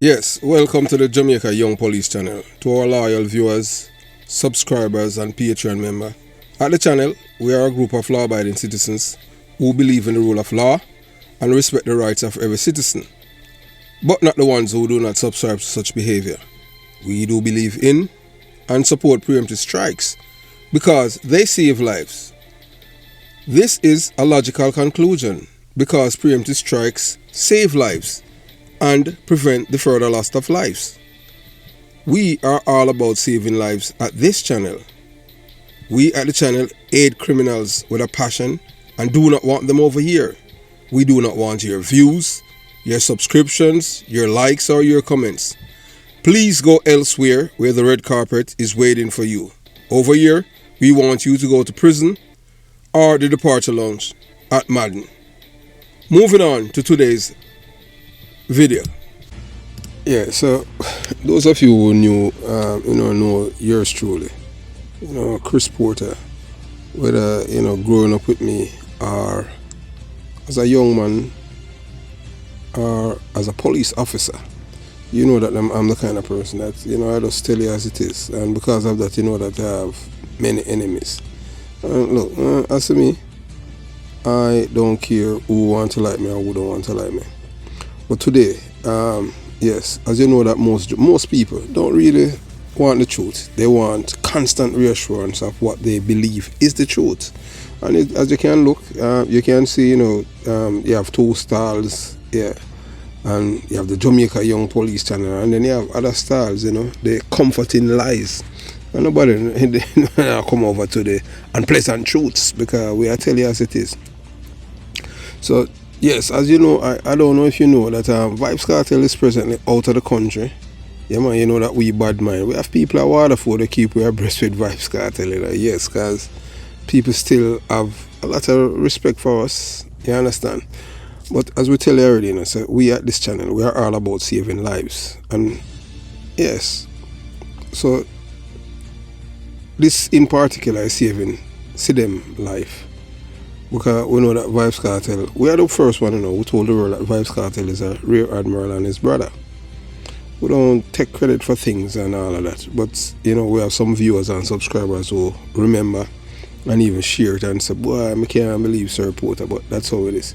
Yes, welcome to the Jamaica Young Police channel. To our loyal viewers, subscribers and Patreon member. At the channel, we are a group of law-abiding citizens who believe in the rule of law and respect the rights of every citizen, but not the ones who do not subscribe to such behavior. We do believe in and support preemptive strikes because they save lives. This is a logical conclusion because preemptive strikes save lives and prevent the further loss of lives. We are all about saving lives at this channel. We at the channel aid criminals with a passion and do not want them over here. We do not want your views, your subscriptions, your likes or your comments. Please go elsewhere where the red carpet is waiting for you. Over here, we want you to go to prison or the departure lounge at Madden. Moving on to today's video. Yeah, so those of you who knew, know yours truly, Chris Porter, whether, growing up with me or as a young man or as a police officer, you know that I'm the kind of person that, I just tell you as it is. And because of that, you know that I have many enemies. Look, as for me, I don't care who want to like me or who don't want to like me. But today, yes, as you know that most people don't really want the truth. They want constant reassurance of what they believe is the truth. And as you can look, you can see, you have two styles, yeah. And you have the Jamaica Young Police channel, and then you have other styles, the comforting lies. And nobody come over to the unpleasant truths because we are telling you as it is. So, yes, as you know, I don't know if you know that Vybz Kartel is presently out of the country. Yeah, man, you know that we bad mind. We have people at Waterford that keep our breast with Vybz Kartel. Yes, because people still have a lot of respect for us. You understand? But as we tell you already, so we at this channel, we are all about saving lives. And yes, so this in particular is saving them life. Because we know that Vybz Kartel, we are the first one who told the world that Vybz Kartel is a rear admiral and his brother. We don't take credit for things and all of that, but we have some viewers and subscribers who remember and even share it and say, boy, I can't believe Sir Porter, but that's how it is.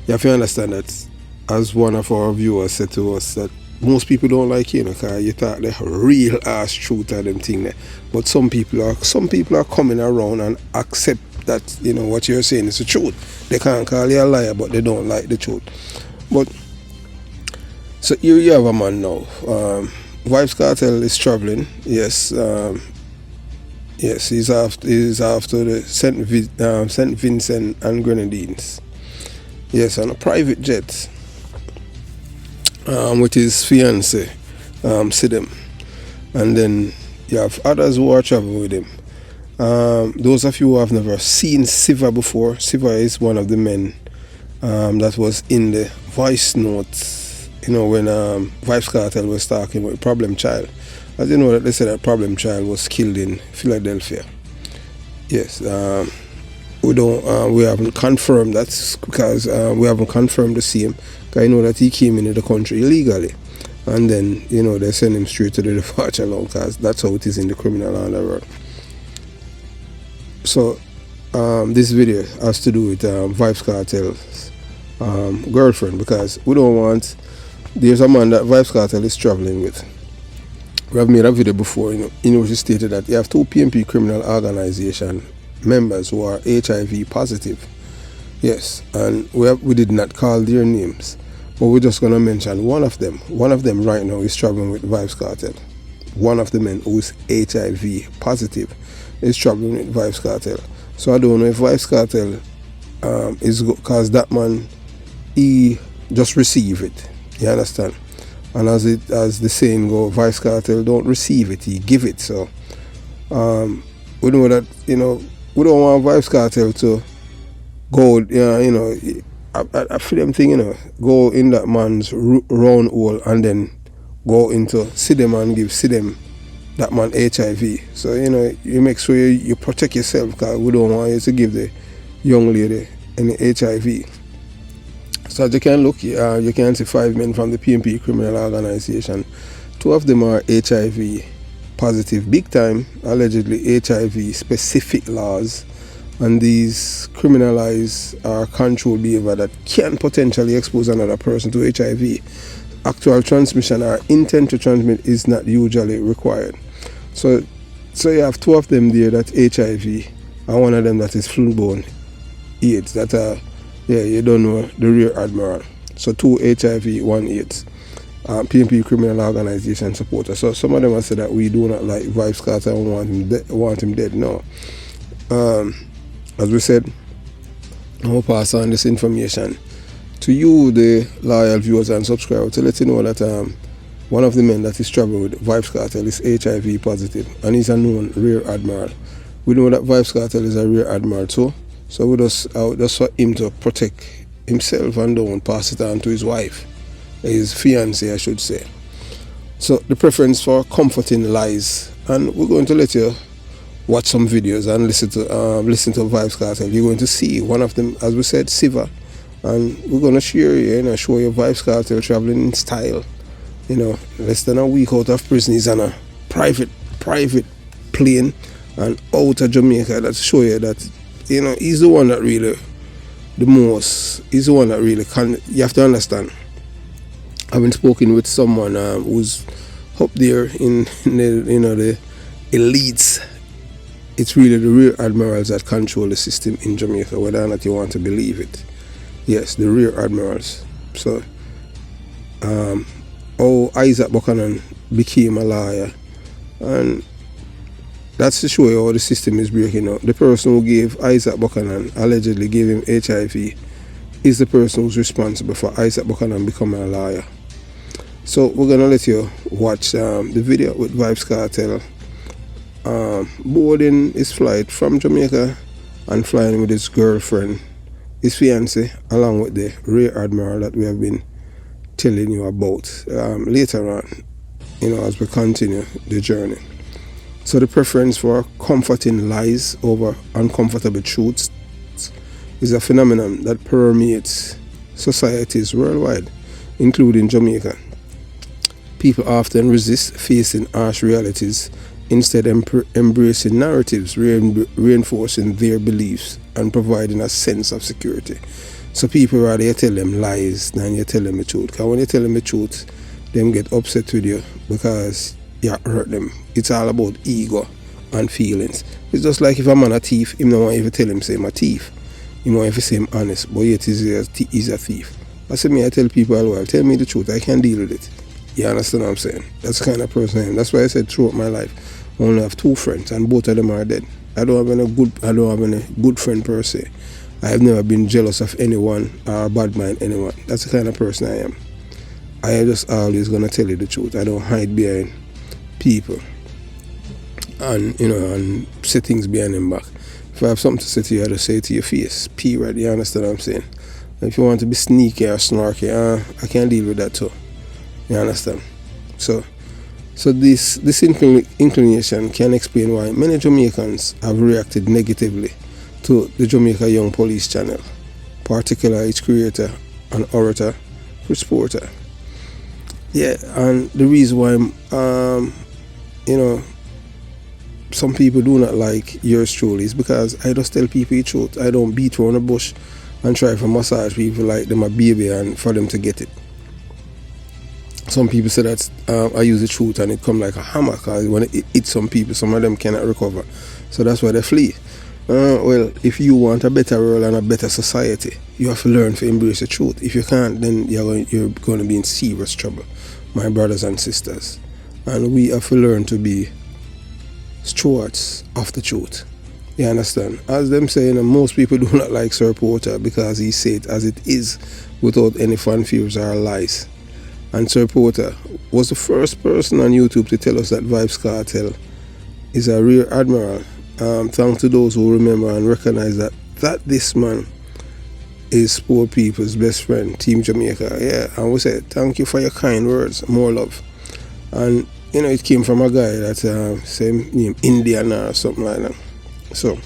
You have to understand that, as one of our viewers said to us, that most people don't like you, because you thought the real ass truth of them thing there. But some people are coming around and accept that what you're saying is the truth. They can't call you a liar, but they don't like the truth. But so here you have a man now. Vybz Kartel is traveling. Yes, yes, he's after the St. Vincent and Grenadines. Yes, on a private jet with his fiancée, Sidem. And then you have others who are traveling with him. Those of you who have never seen Siva before, Siva is one of the men that was in the voice notes, when Vybz Kartel was talking with Problem Child. As you know, that they said that Problem Child was killed in Philadelphia. Yes, we haven't confirmed that because we haven't confirmed the same. I know that he came into the country illegally, and then they send him straight to the departure lounge because that's how it is in the criminal underworld. So this video has to do with Vybz Kartel's girlfriend, because we don't want. There's a man that Vybz Kartel is traveling with. We have made a video before, which stated that you have two PMP criminal organization members who are HIV positive. Yes, and we did not call their names, but we're just going to mention one of them. One of them right now is traveling with Vybz Kartel. One of the men who is HIV positive is traveling with Vybz Kartel. So I don't know if Vybz Kartel is because that man, he just receive it. You understand? And as the saying go, Vybz Kartel don't receive it, he give it. So we know that we don't want Vybz Kartel to go, I feel them thing, go in that man's round hole and then go into Sidem and give Sidem that man HIV. So, you make sure you protect yourself, because we don't want you to give the young lady any HIV. So as you can look, you can see 5 men from the PNP criminal organization. 2 of them are HIV positive, big time, allegedly HIV specific laws, and these criminalize or control behavior that can potentially expose another person to HIV. Actual transmission or intent to transmit is not usually required. So you have 2 of them there that HIV, and 1 of them that is flu-borne AIDS. That you don't know, the rear admiral. So 2 HIV, 1 AIDS. PNP criminal organization supporters. So some of them have said that we do not like Vybz Kartel and want him dead. No. As we said, I will pass on this information to you, the loyal viewers and subscribers, to let you know that one of the men that is traveling with Vybz Kartel is HIV positive, and he's a known rear admiral. We know that Vybz Kartel is a rear admiral too, so we just for him to protect himself and don't pass it on to his wife, his fiancée, I should say. So the preference for Confronting lies, and we're going to let you watch some videos and listen to Vybz Kartel. You're going to see one of them, as we said, Siva, and we're going to share you, show you Vybz Kartel traveling in style. Less than a week out of prison, he's on a private plane and out of Jamaica. That show you that he's the one that really he's the one that really can. You have to understand, I've been spoken with someone who's up there in the elites. It's really the rear admirals that control the system in Jamaica, whether or not you want to believe it. Yes, the rear admirals. So Isaac Buchanan became a liar, and that's to show you how the system is breaking up. The person who gave Isaac Buchanan, allegedly gave him HIV, is the person who's responsible for Isaac Buchanan becoming a liar. So we're gonna let you watch the video with Vybz Kartel boarding his flight from Jamaica and flying with his girlfriend, his fiancée, along with the rear admiral that we have been telling you about later on, as we continue the journey. So the preference for comforting lies over uncomfortable truths is a phenomenon that permeates societies worldwide, including Jamaica. People often resist facing harsh realities, instead embracing narratives reinforcing their beliefs and providing a sense of security. So people rather you tell them lies than you tell them the truth. Because when you tell them the truth, them get upset with you because you hurt them. It's all about ego and feelings. It's just like if a man a thief, him don't want you to tell him say I'm a thief. He want you to say I'm honest, but yet he's a thief. I say I tell people all the while, tell me the truth, I can deal with it. You understand what I'm saying? That's the kind of person I am. That's why I said throughout my life, I only have 2 friends and both of them are dead. I don't have any good friend per se. I have never been jealous of anyone or bad mind anyone. That's the kind of person I am. I am just always gonna tell you the truth. I don't hide behind people and and say things behind them back. If I have something to say to you, I just say it to your face. Period. You understand what I'm saying? If you want to be sneaky or snarky, I can deal with that too. You understand? So this inclination can explain why many Jamaicans have reacted negatively to the Jamaica Young Police channel, particularly its creator and orator, Chris Porter. Yeah, and the reason why some people do not like yours truly is because I just tell people the truth. I don't beat around the bush and try to massage people like them a baby and for them to get it. Some people say that I use the truth and it come like a hammer, because when it hits some people, some of them cannot recover. So that's why they flee. Well, if you want a better world and a better society, you have to learn to embrace the truth. If you can't, then you're going to be in serious trouble, my brothers and sisters. And we have to learn to be stewards of the truth. You understand? As them saying, most people do not like Sir Porter because he said it as it is without any fanfares or lies. And Sir Porter was the first person on YouTube to tell us that Vybz Kartel is a rear admiral. Thanks to those who remember and recognize that this man is poor people's best friend, Team Jamaica. Yeah, and we said thank you for your kind words, more love. And it came from a guy that same name, Indian or something like that. So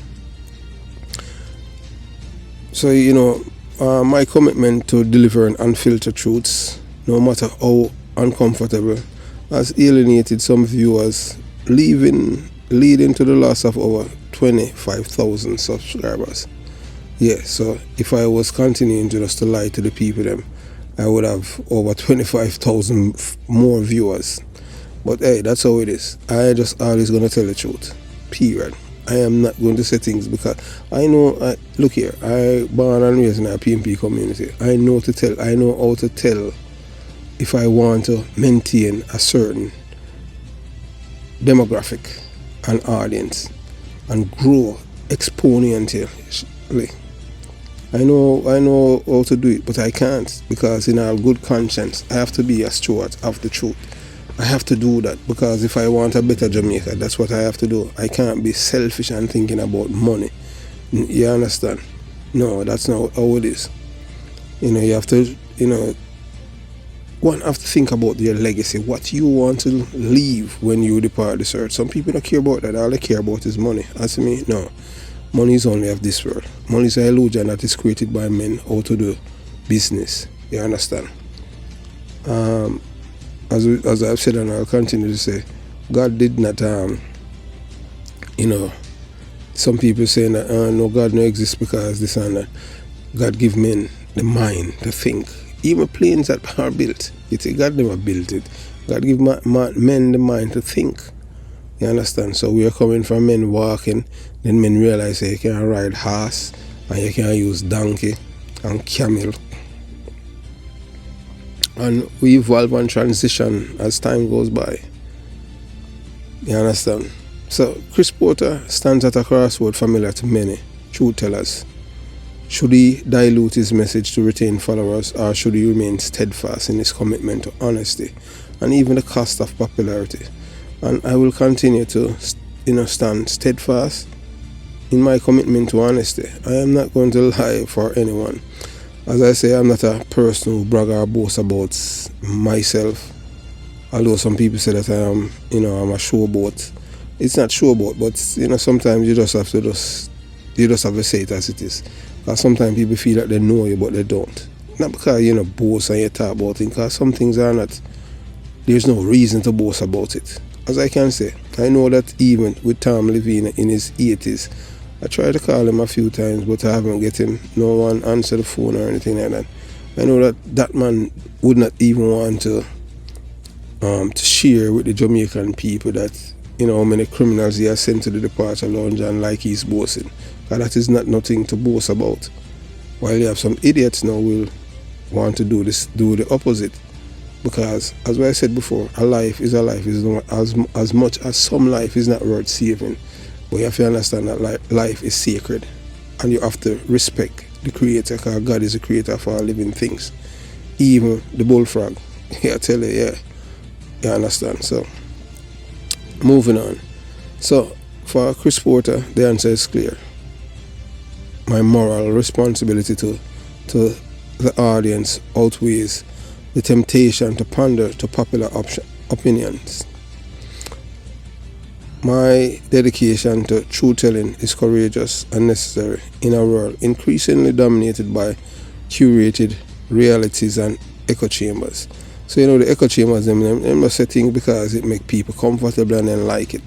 my commitment to delivering unfiltered truths, no matter how uncomfortable, has alienated some viewers, leading to the loss of over 25,000 subscribers. Yeah, so if I was continuing just to lie to the people them, I would have over 25,000 more viewers. But hey, that's how it is. I just always gonna tell the truth. Period. I am not going to say things because I know. Look here, I born and raised in a PMP community. I know how to tell if I want to maintain a certain demographic and audience and grow exponentially. I know how to do it, but I can't, because in all good conscience I have to be a steward of the truth. I have to do that, because if I want a better Jamaica, that's what I have to do. I can't be selfish and thinking about money. You understand? No, that's not how it is. You have to, one have to think about your legacy, what you want to leave when you depart this earth. Some people don't care about that. All they care about is money. As me, no. Money is only of this world. Money is an illusion that is created by men how to do business. You understand? As I've said, and I'll continue to say, God did not, some people saying that, no, God no exists because this and that. God give men the mind to think. Even planes that are built, God never built it. God give men the mind to think. You understand? So we are coming from men walking, then men realize that you can ride horse, and you can use donkey and camel. And we evolve and transition as time goes by. You understand? So Chris Porter stands at a crossroad familiar to many truth tellers. Should he dilute his message to retain followers, or should he remain steadfast in his commitment to honesty and even the cost of popularity? And I will continue to stand steadfast in my commitment to honesty. I am not going to lie for anyone. As I say, I'm not a person who brag or boast about myself. Although some people say that I am, I'm a showboat. It's not showboat, but sometimes you just have to say it as it is. Because sometimes people feel that they know you, but they don't. Not because boast and you talk about it, because some things are not. There's no reason to boast about it. As I can say, I know that even with Tom Levine in his 80s, I tried to call him a few times, but I haven't get him. No one answer the phone or anything like that. I know that man would not even want to share with the Jamaican people that how many criminals he has sent to the departure lounge, and like he's boasting. Because that is not nothing to boast about. While you have some idiots now will want to do the opposite. Because, as I said before, a life is a life. Is not as much as some life is not worth saving. But you have to understand that life is sacred. And you have to respect the Creator, because God is the creator of all living things. Even the bullfrog. I tell you, yeah. You understand? So, moving on. So, for Chris Porter, the answer is clear. My moral responsibility to the audience outweighs the temptation to pander to popular opinions. My dedication to truth-telling is courageous and necessary in a world increasingly dominated by curated realities and echo chambers. So the echo chambers, them must say things because it make people comfortable and then like it.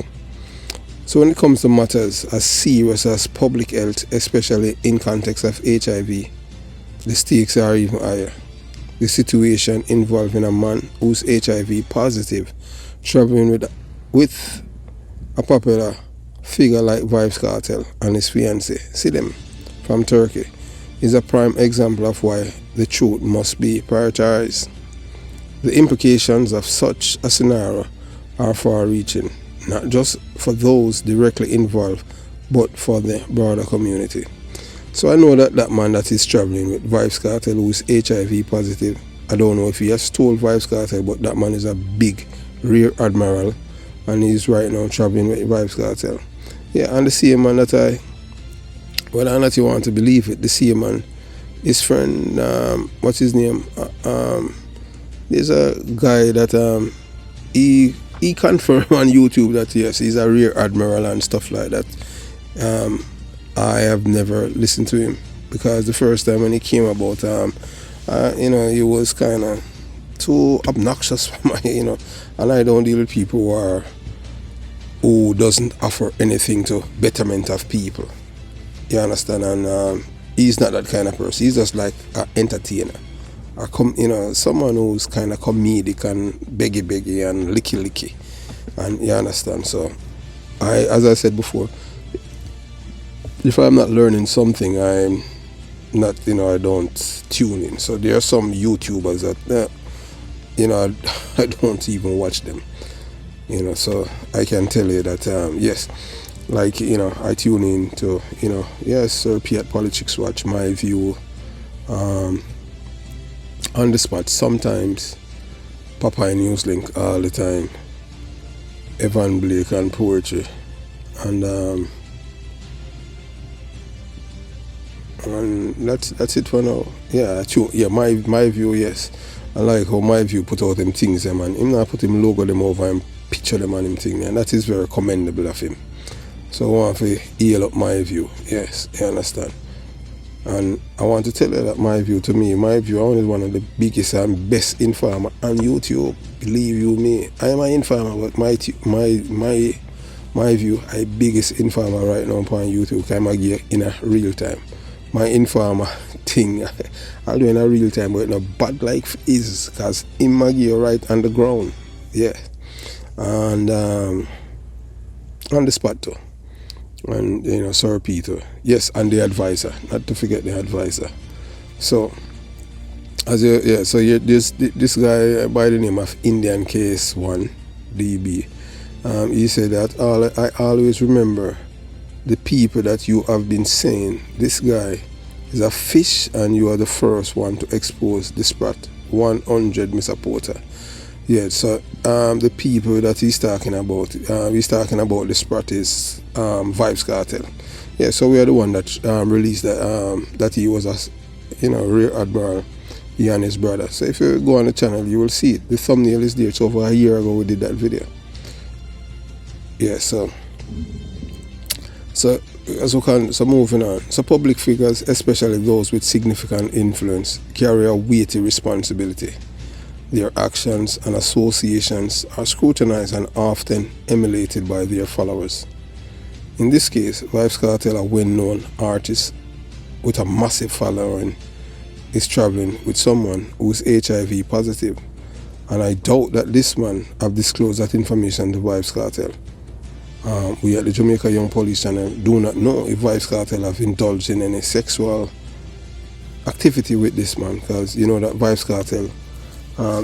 So when it comes to matters as serious as public health, especially in context of HIV, the stakes are even higher. The situation involving a man who's HIV positive traveling with a popular figure like Vybz Kartel and his fiancée, see them, from Turkey, is a prime example of why the truth must be prioritized. The implications of such a scenario are far-reaching, not just for those directly involved, but for the broader community. So I know that man that is traveling with Vybz Kartel, who is HIV positive, I don't know if he has stole Vybz Kartel, but that man is a big rear admiral, and he's right now traveling with Vybz Kartel. Yeah, and the same man that whether or not you want to believe it, the same man, his friend, what's his name? There's a guy that he confirmed on YouTube that yes, he's a rear admiral and stuff like that. I have never listened to him. because the first time when he came about, he was kind of too obnoxious for my, and I don't deal with people who doesn't offer anything to betterment of people. You understand? And he's not that kind of person. He's just like an entertainer, someone who's kind of comedic and beggy and licky, and you understand. So as I said before, if I'm not learning something, I'm not, I don't tune in. So there are some YouTubers that, I don't even watch them. So I can tell you that, yes, like, I tune in to, yes, Sir P at Politics Watch, My View, On the Spot, sometimes Popeye Newslink, all the time, Evan Blake and Poetry, and that's it for now. Yeah, true. Yeah, my View, yes. I like how My View put out them things, and him not put him logo them over and picture them on him thing, and that is very commendable of him. So I want to heal up My View. Yes, you understand. And I want to tell you that My View, to me, My View is one of the biggest and best informer on YouTube. Believe you me, I am an informer, but my View, I biggest informer right now on YouTube. I'm in a real time. My informer thing, I'll do in a real time, but no bad like is, because in my gear right on the ground. Yeah. And on the spot too. And Sir Peter. Yes, and the advisor. Not to forget the advisor. So this guy by the name of Indian Case 1 DB. He said that I always remember the people that you have been saying this guy is a fish, and you are the first one to expose the spot. 100, Mr. Porter. Yeah, so the people that he's talking about the spot is Vybz Kartel. Yeah, so we are the one that released that he was a Rear Admiral, he and his brother. So if you go on the channel, you will see it. The thumbnail is there. It's over a year ago we did that video. Yeah, so moving on. So public figures, especially those with significant influence, carry a weighty responsibility. Their actions and associations are scrutinized and often emulated by their followers. In this case, Vybz Kartel, a well-known artist with a massive following, is traveling with someone who is HIV positive, and I doubt that this man have disclosed that information to Vybz Kartel. We at the Jamaica Young Police Channel do not know if Vybz Kartel have indulged in any sexual activity with this man, because you know that Vybz Kartel,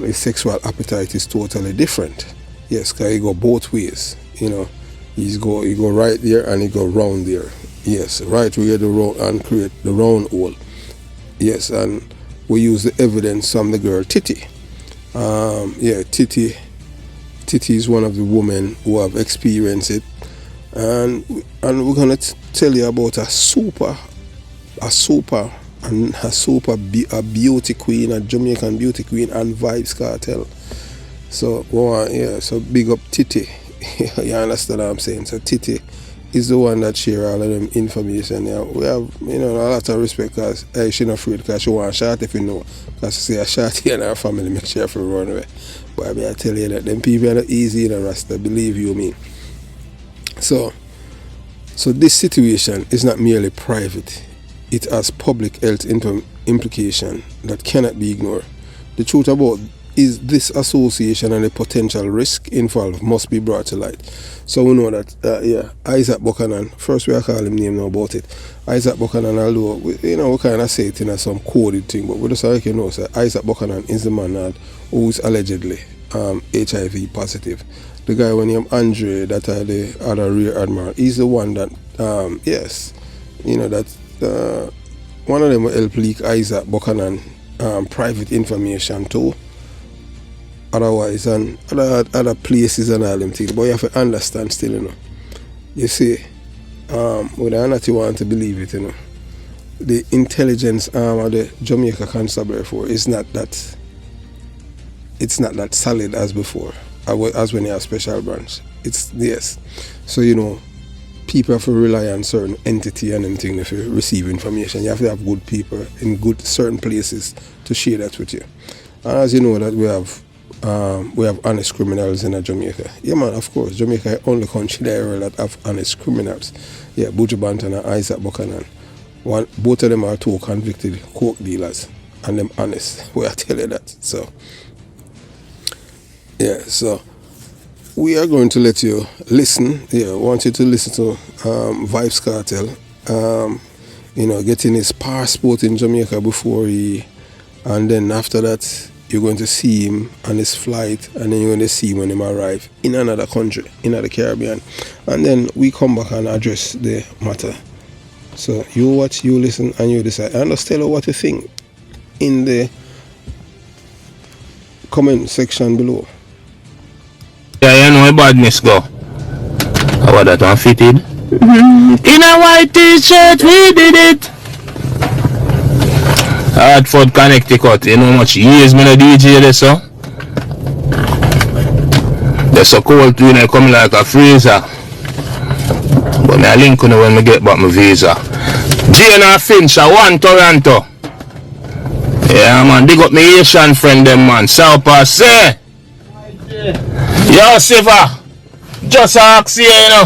his sexual appetite is totally different. Yes, because he go both ways. He go right there and he go round there. Yes, right where the round and create the round hole. Yes, and we use the evidence from the girl Titi. Titi is one of the women who have experienced it, and we're gonna tell you about a beauty queen, a Jamaican beauty queen, and Vybz Kartel. So big up Titi. You understand what I'm saying? So Titi is the one that share all of them information. Yeah, we have a lot of respect, because she's not afraid, because she want a shot if you know. Because she say a shot in her family make sure to run away. But I tell you that them people are not easy in a Rasta, believe you me. So this situation is not merely private. It has public health implication that cannot be ignored. The truth about is this association and the potential risk involved must be brought to light. So we know that, Isaac Buchanan, first we call him name now about it. Isaac Buchanan, although, we kind of say it in some coded thing, but we just like so Isaac Buchanan is the man who is allegedly HIV positive. The guy when named Andre, that the other Rear Admiral, he's the one that, one of them will help leak Isaac Buchanan private information too. Otherwise, and other places and all them things. But you have to understand still, You see, whether or not you want to believe it, the intelligence arm of the Jamaica Constabulary Force is not that. It's not that solid as before, as when you have special branch. It's yes. So people have to rely on certain entity and anything if you receive information. You have to have good people in good certain places to share that with you. And as you know that we have honest criminals in Jamaica. Yeah man, of course. Jamaica is the only country there that have honest criminals. Yeah, Buju Banton and Isaac Buchanan. Both of them are 2 convicted coke dealers. And them honest. We are tell you that. So yeah, so we are going to let you listen. Yeah, I want you to listen to Vybz Kartel. Getting his passport in Jamaica before and then after that you're going to see him on his flight, and then you're going to see him when he arrive in another country, in the Caribbean. And then we come back and address the matter. So you watch, you listen, and you decide. And just tell us what you think in the comment section below. Yeah, you know where badness go. How that one fitted? In a white t-shirt, we did it. Hartford, Connecticut. You know how much years me no DJ there, so? There's so cold too, they come like a freezer. But me a link on when me get back my visa. Jane and Finch, 1 Toronto. Yeah man, dig up my Asian friend them man. South Pass, say. Yo, Siva, just ask you, you know.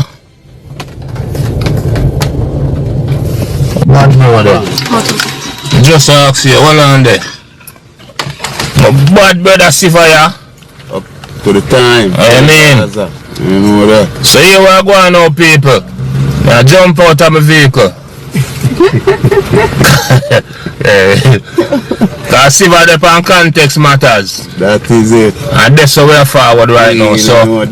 One more there. Just ask you, hold on there. My bad brother Siva, yeah. Up to the time. I mean. You know that. So here we are going now, people. Now jump out of my vehicle. Because Siva depend context matters. That is it. And that's how we are forward right now. So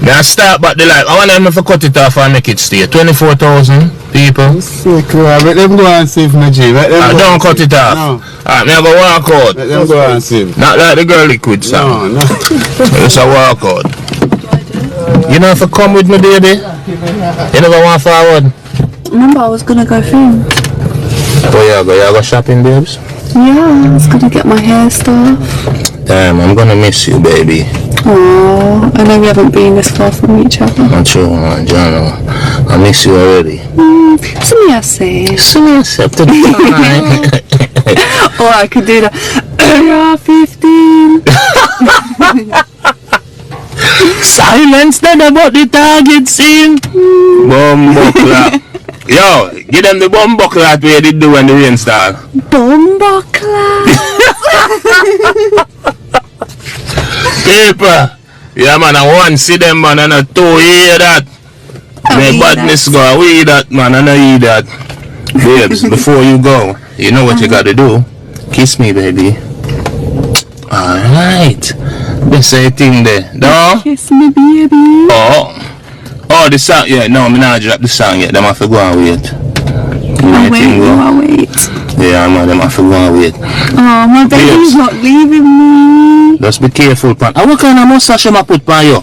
now start back the life. I want them to cut it off and make it stay. 24,000 people. Sick, let them go and save my G. Don't cut it off. No. Alright, me go walk out. Let them go and save. Not like the girl liquid song. No. It's a walk out. You know if you come with me, baby, you never want forward. Remember, I was gonna go film. Oh yeah, you go shopping, babes? Yeah, I was gonna get my hair stuff. Damn, I'm gonna miss you, baby. Oh, I know we haven't been this far from each other. Not true, man, John. I miss you already. So me I say. So we accepted the time. Or I could do that. Area 15. Silence then about the target scene. Bumbo clap. Yo, give them the bumbo clap where they do when the rain start. Bomba class. People. Yeah man, I want see them man and I two hear that. My badness go away that man and I hear that. Babes, before you go, you know what you gotta do? Kiss me, baby. Alright. This a thing there. No? Kiss me, baby. Oh, the song. Yeah, no, me not drop the song yet. Them have to go and wait. I'll wait. Yeah, man, them have to go and wait. Oh, my baby's not leaving me. Just be careful, pan. What kind of mustache am I put on you?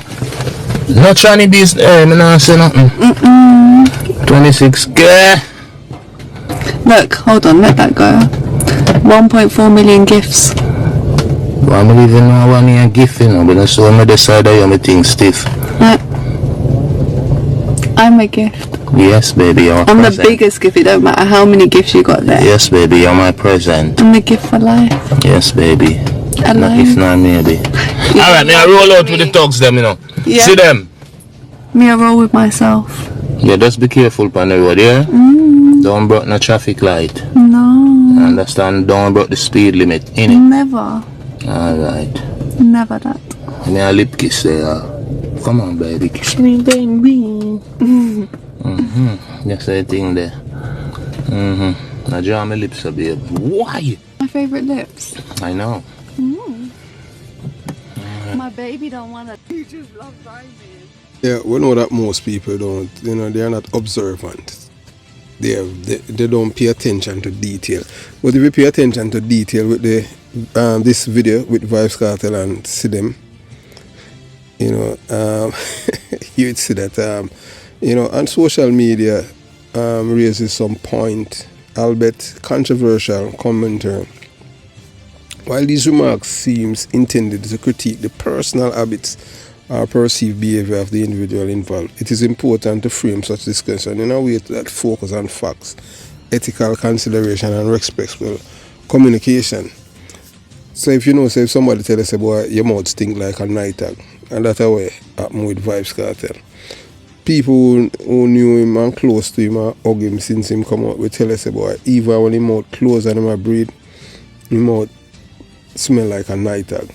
Not trying to be, me not say nothing. 26K. Look, hold on, let that go. 1.4 million gifts. Well, I'm leaving now, I need a gift, you know, but I saw me decide that you're thing stiff. I'm a gift. Yes, baby, you're I'm present. the biggest gift, it don't matter how many gifts you got there. Yes, baby, you're my present. I'm the gift for life. Yes, baby. Alive. If not, maybe. Alright, me I roll out with the thugs, them, you know. Yeah. See them? Me I roll with myself. Yeah, just be careful on the road, yeah? Don't break no traffic light. No. Understand? Don't break the speed limit, innit? Never. Alright. Never that. Me a lip kiss there. Come on, baby. Kiss me, baby. That's the thing there. Now draw my lips up, babe. Why? My favourite lips. I know. My baby don't want to. He just loves driving. Yeah, we know that most people don't, they are not observant. They don't pay attention to detail. But if you pay attention to detail with the this video with Vybz Kartel and see them, you would see that on social media raises some point, albeit controversial commentary. While these remarks seems intended to critique the personal habits or perceived behavior of the individual involved. It is important to frame such discussion in a way that focus on facts, ethical consideration, and respectful communication. So if you know, say if somebody tell us, boy, your mouth stink like a night tag, and that's how it happened with Vybz Kartel. People who knew him and close to him and hug him since him come out, we tell us, boy, even when his mouth closed and him breathe, his mouth smell like a night tag.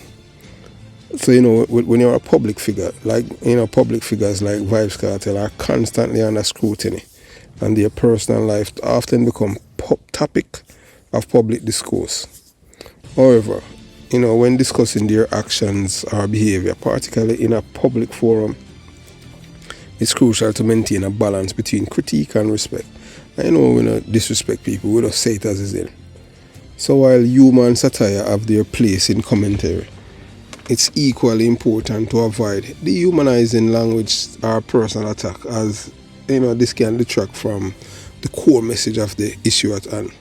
So, you know, when you're a public figure, like, you know, public figures like Vybz Kartel are constantly under scrutiny, and their personal life often become topic of public discourse. However, you know, when discussing their actions or behavior, particularly in a public forum, it's crucial to maintain a balance between critique and respect. And, you know, we don't disrespect people, we don't say it as it is. So while humor and satire have their place in commentary, it's equally important to avoid dehumanizing language or personal attack, as, you know, this can detract from the core message of the issue at hand.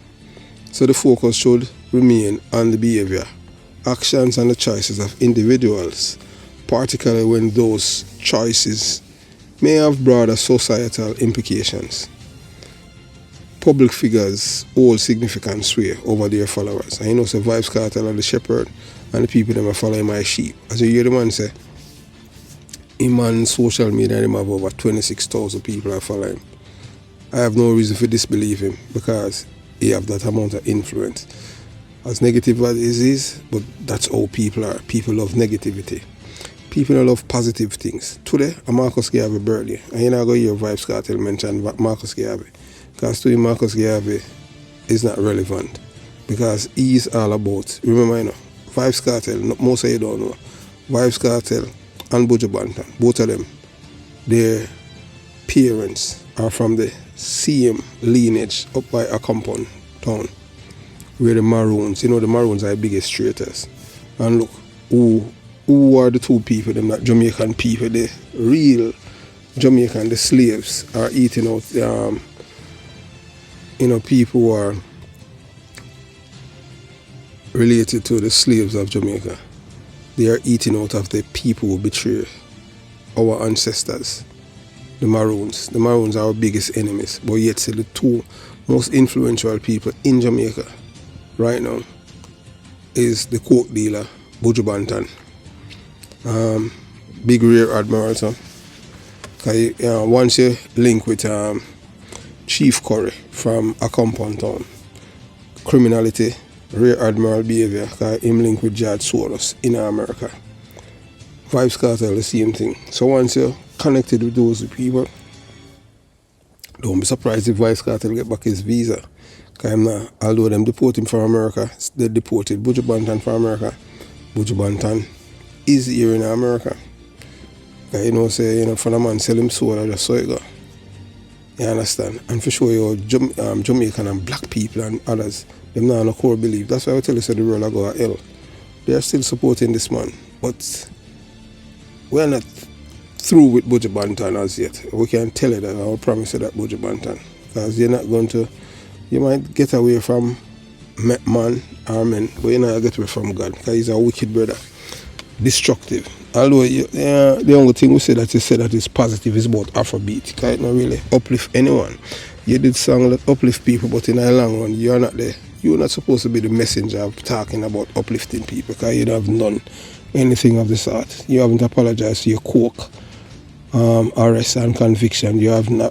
So the focus should remain on the behavior, actions, and the choices of individuals, particularly when those choices may have broader societal implications. Public figures hold significant sway over their followers. And you know, so Vybz Kartel are the shepherd, and the people that are following my sheep. As you hear the man say, him on social media, him have over 26,000 people that follow him. I have no reason to disbelieve him, because he have that amount of influence. As negative as it is, but that's how people are. People love negativity. People don't love positive things. Today, a Marcus Garvey birthday, and you're not going to hear Vybz Kartel mention Marcus Garvey, because to him Marcus Garvey is not relevant, because he's all about, remember, you know, Vybz Kartel, most of you don't know, Vybz Kartel and Buju Banton, both of them, their parents are from the same lineage up by a compound town, where the Maroons, you know, the Maroons are the biggest traitors. And look, who are the two people, them that Jamaican people, the real Jamaican, the slaves, are eating out, you know, people who are related to the slaves of Jamaica. They are eating out of the people who betray our ancestors, the Maroons. The Maroons are our biggest enemies, but yet still the two most influential people in Jamaica right now is the coke dealer, Buju Banton. Big Rear Admiral, so. Once you link with Chief Curry from a compound town, criminality, Rear Admiral behavior, because him link with George Soros in America. Vybz Kartel, the same thing. So once you're connected with those people, don't be surprised if Vybz Kartel get back his visa. Because although them deport him from America, they deported Buju Banton from America. Buju Banton is here in America. Because you know, say, you know, for a man sell him soul, I just saw it go. You understand? And for sure, you Jamaican and black people and others, them not no core belief. That's why I tell you, say the world will go to hell. They are still supporting this man. But we're not through with Buju Banton as yet. We can tell you that, I will promise you that, Buju Banton. Because you're not going to, you might get away from man or men, but you're not going to get away from God. Because he's a wicked brother. Destructive. Although the only thing we say that you say that is positive is about Afrobeat. Because it not really uplift anyone. You did song that uplift people, but in the long run, you're not there. You're not supposed to be the messenger of talking about uplifting people, because you haven't done anything of the sort. You haven't apologized for your coke arrest and conviction. You haven't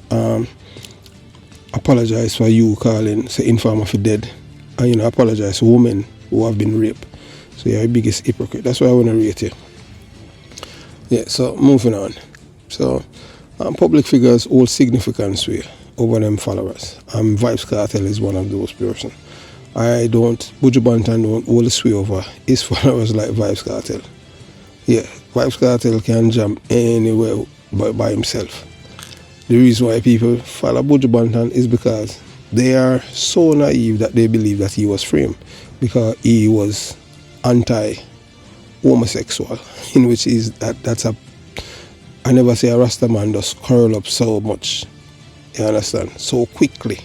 apologized for you calling, say, informer for dead. And you know, apologize to women who have been raped. So you're the biggest hypocrite. That's why I want to rate you. Yeah, so moving on. So public figures hold significant sway over them followers. Vybz Kartel is one of those persons. Buju Banton don't hold the sway over his followers like Vybz Kartel. Yeah, Vybz Kartel can jump anywhere by himself. The reason why people follow Buju Banton is because they are so naive that they believe that he was framed, because he was anti-homosexual, in which is that's a, I never say a Rasta man just curl up so much, you understand, so quickly,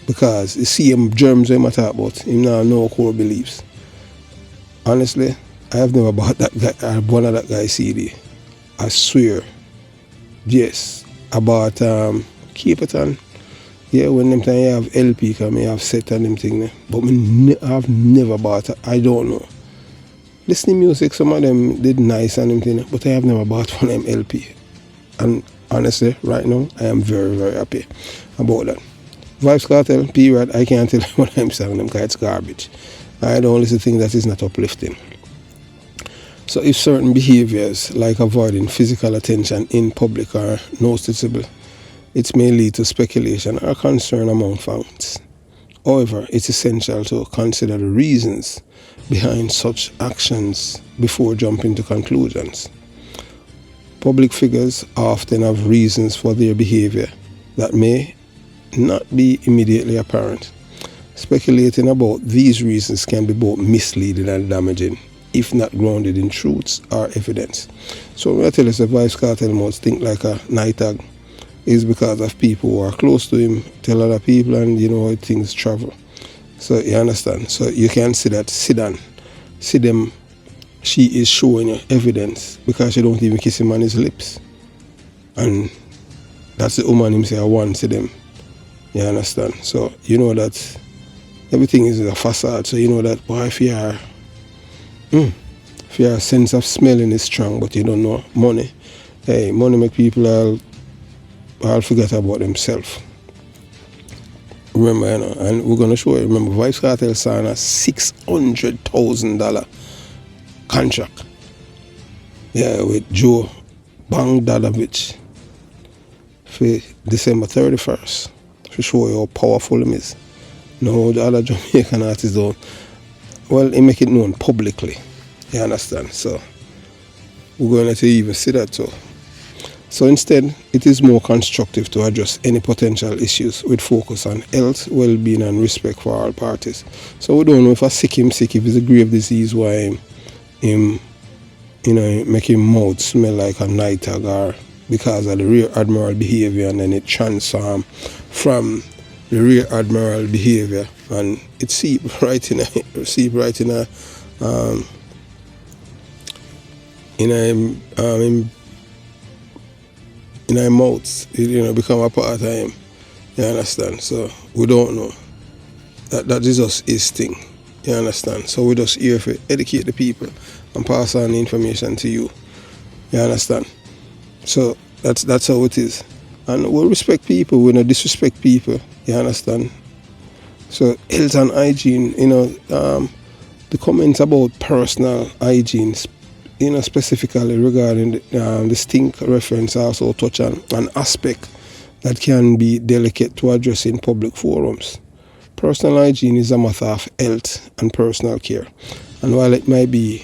because you see him germs him talk about, him now no core beliefs. Honestly, I have never bought that guy, one of that guy's CD. I swear, yes, about keep it on. Yeah, when them time you have LP, cause me have set and them thing there. But I've never bought it. I don't know. Listening music, some of them did nice and them thing, but I have never bought one of them LP. And honestly, right now, I am very, very happy about that. Vybz Kartel, period, I can't tell you what I'm saying them because it's garbage. I don't listen to things that is not uplifting. So if certain behaviors, like avoiding physical attention in public, are noticeable, it may lead to speculation or concern among fans. However, it's essential to consider the reasons behind such actions before jumping to conclusions. Public figures often have reasons for their behavior that may not be immediately apparent. Speculating about these reasons can be both misleading and damaging, if not grounded in truths or evidence. So when I tell you that Vybz Kartel must think like a night hag, is because of people who are close to him, tell other people, and you know how things travel. So you understand? So you can see that, see them, she is showing you evidence because she don't even kiss him on his lips. And that's the woman him say, I want to see them. You understand? So you know that everything is a facade. So you know that, boy, if your sense of smelling is strong, but you don't know money, hey, money make people all forget about themselves. Remember, you know, and we're going to show you, remember, Vybz Kartel signed a $600,000 contract. Yeah, with Joe Bangdadovich for December 31st. To show you how powerful him is. No, the other Jamaican artists don't. Well, he make it known publicly. You understand? So, we're going to even see that too. So instead, it is more constructive to address any potential issues with focus on health, well-being and respect for all parties. So we don't know if a sick, if it's a grave disease, why him make him mouth smell like a night hag, or because of the rear admiral behavior, and then it transform from the rear admiral behavior and it seep right in a mouth, become a part of him. You understand? So we don't know. That is just his thing. You understand? So we just here to educate the people and pass on the information to you. You understand? So that's how it is. And we respect people, we don't disrespect people. You understand? So health and hygiene, the comments about personal hygiene, specifically regarding the stink reference, also touch on an aspect that can be delicate to address in public forums. Personal hygiene is a matter of health and personal care, and while it may be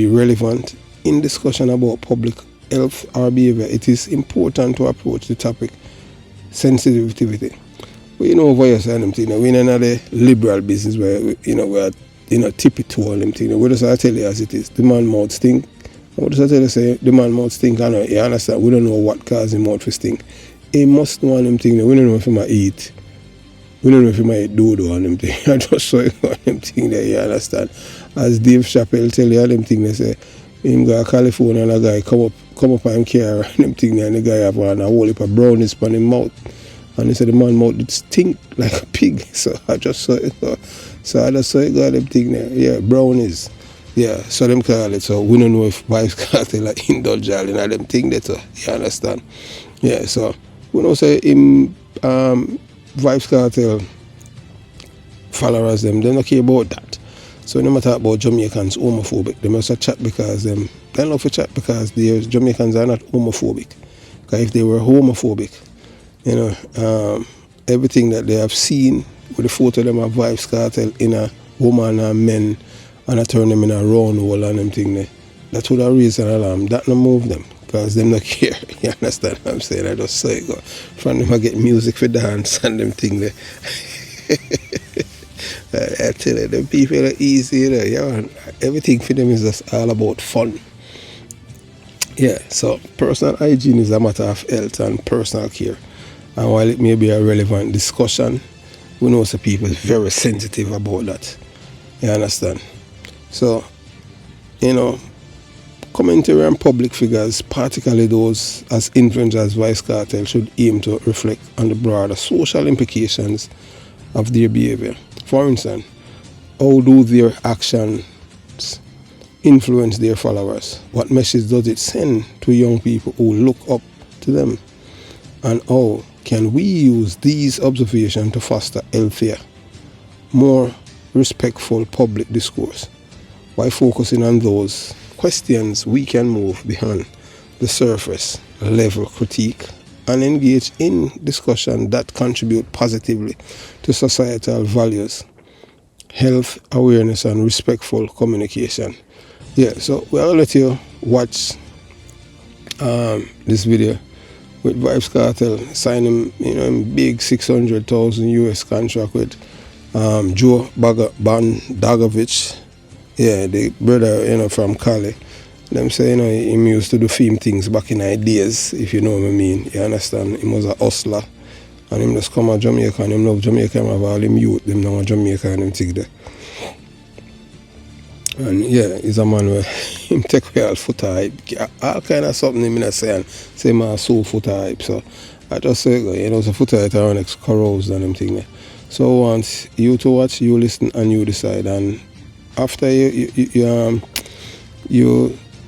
relevant in discussion about public health or behavior, it is important to approach the topic sensitivity. We over here saying them thing, we're in another liberal business where we're tippy to all them thing. We just tell you as it is. The man mouth stink. What does I tell you say? The man mouth stink. I know, you understand? We don't know what causes him mouth to stink. He must know them thing. We don't know if he might eat. We don't know if he might eat dodo on them thing. I just saw it on them thing there, you understand? As Dave Chappelle tell you them thing, they say him go to California and a guy come up on him car and them thing there, and the guy have a whole heap of brownies on him mouth. And he said the man mouth did stink like a pig. So I just saw it. So I just saw it got them thing there. Yeah, brownies. Yeah, so them call it. So we don't know if Vybz Kartel like indulge all in them thing there. So you understand? Yeah, so we don't say him Vybz Kartel followers them, they don't care about that. So when they talk about Jamaicans homophobic, they must chat because they love to chat because the Jamaicans are not homophobic. Because if they were homophobic, everything that they have seen with the photo of them of Vybz Kartel in a woman and men and I turn them in a round hole and them thing there, that would have raised an alarm. That no move them because them not care. You understand what I'm saying? I just say go from them I get music for dance and them thing there. I tell you, them people are easy, everything for them is just all about fun. Yeah, so personal hygiene is a matter of health and personal care. And while it may be a relevant discussion, we know some people are very sensitive about that. You understand? So, Commentary and public figures, particularly those as influential as Vybz Kartel, should aim to reflect on the broader social implications of their behavior. For instance, how do their actions influence their followers? What message does it send to young people who look up to them? And how can we use these observations to foster healthier, more respectful public discourse? By focusing on those questions, we can move beyond the surface level critique and engage in discussion that contribute positively to societal values, health awareness, and respectful communication. Yeah, so we'll let you watch this video with Vybz Kartel signing, big 600,000 US contract with Joe Bandagovich. Yeah, the brother, from Cali. Them say, he used to do film things back in the days, if you know what I mean. You understand? He was a hustler. And him just come to Jamaica and him love Jamaica and have all him youth, them now Jamaica and him take there. And yeah, he's a man where him take away all foot hype. All kind of something him say and say man so foot hype. So I just say, the foot hype around next corals and them thing there. So I want you to watch, you listen and you decide. And after you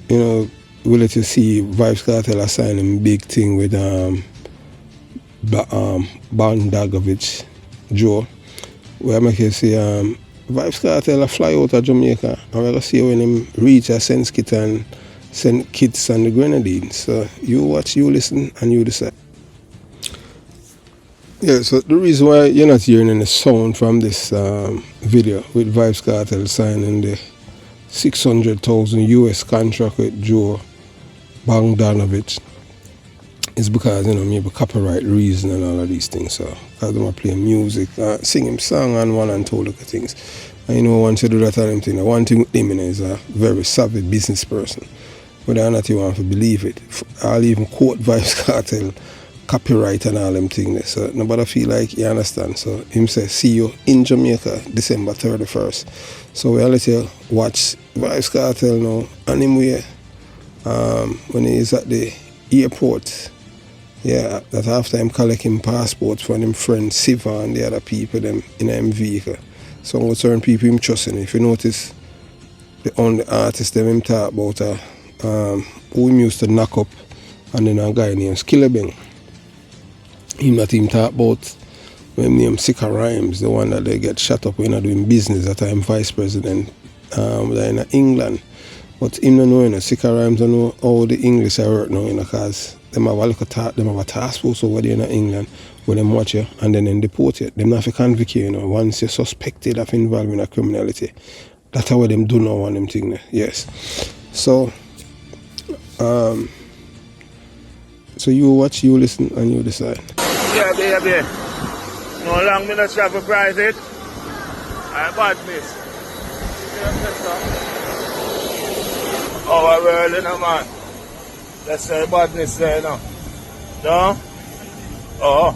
will let you see Vybz Kartel assigning big thing with Bandagovich Joe, where I make you see Vybz Kartel fly out of Jamaica and we're going to see when him reach a sense kit and send kids and the grenadines. So you watch, you listen and you decide. Yeah, so the reason why you're not hearing any sound from this video with Vybz Kartel signing the 600,000 US contract with Joe Bogdanovich is because, maybe copyright reason and all of these things. So, because I'm playing music, sing him song and one and two look at things. And once you do that and thing, one thing with him is a very savvy business person. Whether or not you want to believe it, I'll even quote Vybz Kartel copyright and all them things. So nobody feel like you understand. So him say, see you in Jamaica December 31st. So we'll let you watch Vybz Kartel now and him where when he's at the airport. Yeah, that after him collecting passports from him friend Siva and the other people them in him vehicle. Some with certain people him trusting. If you notice the only artist them him talk about who him used to knock up, and then a guy named Skillabeng. Him that him talk about when named Sika Rhymes, the one that they get shut up when doing business that I'm vice president in England. But him don't know, Sika Rhymes don't know how the English are work now, because them have a look at them have a task force over there in England where them watch you and then deport you. Them not have to convict you, once you're suspected of involving a criminality. That's how them do now on them thing there. Yes. So so you watch, you listen and you decide. Yeah, baby. No long me not travel private. I badness. Our world, man. Let's say badness there now. No? Oh.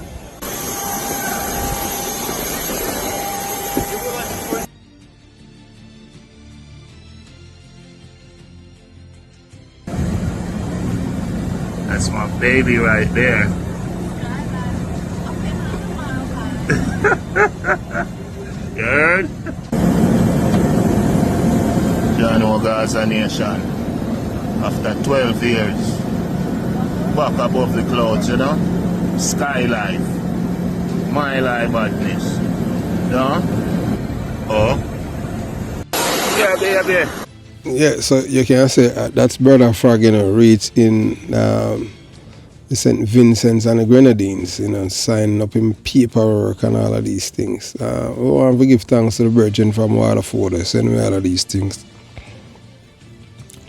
That's my baby right there. You heard? You know Gaza Nation. After 12 years. Back above the clouds, Sky life. My life badness. Oh. Yeah, baby. Yeah, so you can say that's Brother Frog, reached in the St. Vincent's and the Grenadines, signing up in paperwork and all of these things. We want to give thanks to the Virgin from Waterford, send me all of these things.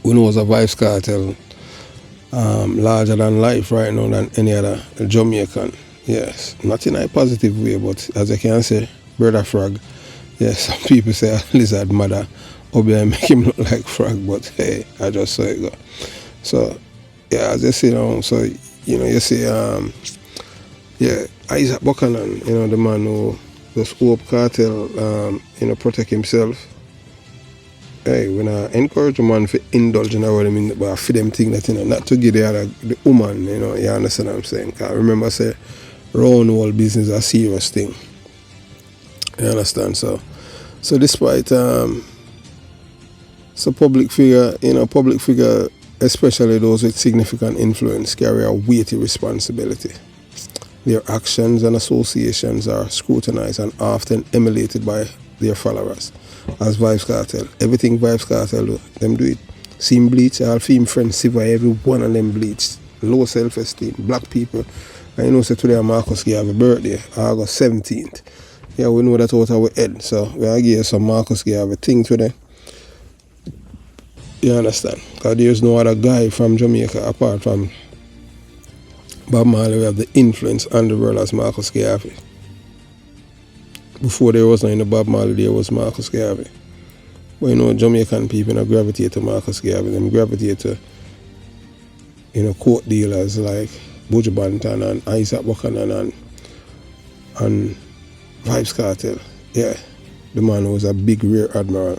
Who knows a Vybz Kartel larger than life right now than any other Jamaican. Yes, not in a positive way, but as I can say, Brother Frog, yes, some people say a lizard mother. Obi I make him look like Frog, but hey, I just saw it go. So yeah, as I say now, so you see Isaac Buchanan, the man who just hope Cartel protect himself. hey, when I encourage a man to indulge in what I mean, but for them thing that, you know, not to give the woman, you know, you understand what I'm saying? Cause remember, I say, round world business is a serious thing. You understand? So despite, so public figure, especially those with significant influence, carry a weighty responsibility. Their actions and associations are scrutinized and often emulated by their followers. As Vybz Kartel, everything Vybz Kartel do, them do it. See him bleach, all film friends, see why every one of them bleach. Low self-esteem, black people. And you know, so today Marcus gave a birthday, August 17th. Yeah, we know that out of our head, so we are give some Marcus gave a thing today. You understand? Because there's no other guy from Jamaica apart from Bob Marley who have the influence on the world as Marcus Garvey. Before there was not in the Bob Marley, there was Marcus Garvey. But you know, Jamaican people don't gravitate to Marcus Garvey. They gravitate to, you know, court dealers like Buju Banton and Isaac Buchanan and Vybz Kartel. Yeah, the man was a big rear admiral.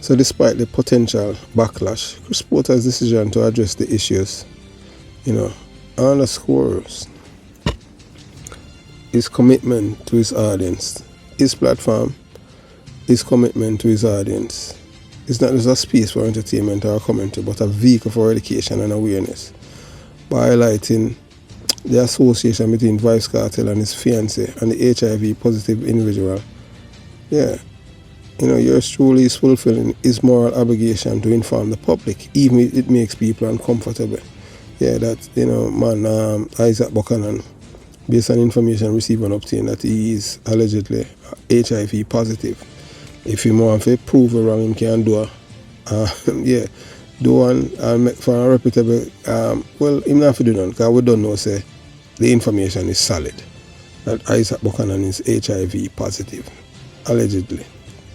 So despite the potential backlash, Chris Porter's decision to address the issues, you know, underscores his commitment to his audience. His platform, his commitment to his audience. It's not just a space for entertainment or commentary, but a vehicle for education and awareness. By highlighting the association between Vybz Kartel and his fiancée and the HIV positive individual, yeah, you know, yours truly is fulfilling his moral obligation to inform the public, even if it makes people uncomfortable. Yeah, that, you know, man, Isaac Buchanan, based on information received and obtained, that he is allegedly HIV positive. If he want to prove it wrong, he can do do one and make for a reputable, well, him not have to do none, because we don't know, say, the information is solid, that Isaac Buchanan is HIV positive, allegedly.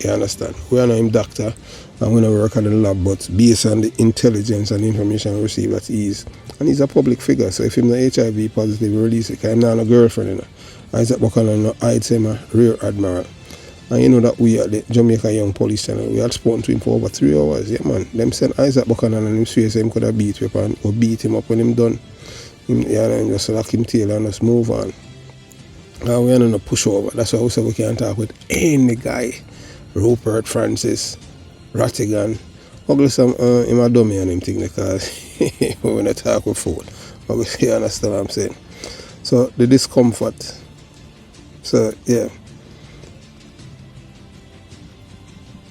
You understand? We are not him doctor, and we don't work at the lab, but based on the intelligence and the information we receive, that he is. And he's a public figure, so if he's not HIV positive, we release it, because he's not a girlfriend, you know. Isaac Buchanan no hides him a rear admiral. And you know that we at the Jamaica Young Police Channel, we had spoken to him for over 3 hours. Yeah, man. Them sent Isaac Buchanan and him swear him could have beat him up and or beat him up when him done. And just lock him tail and just move on. And we are not push over. That's why we say we can't talk with any guy. Rupert Francis, Rattigan. Ugly some him a dummy and him thing because we not talk with food. But we understand what I'm saying. So the discomfort. So yeah.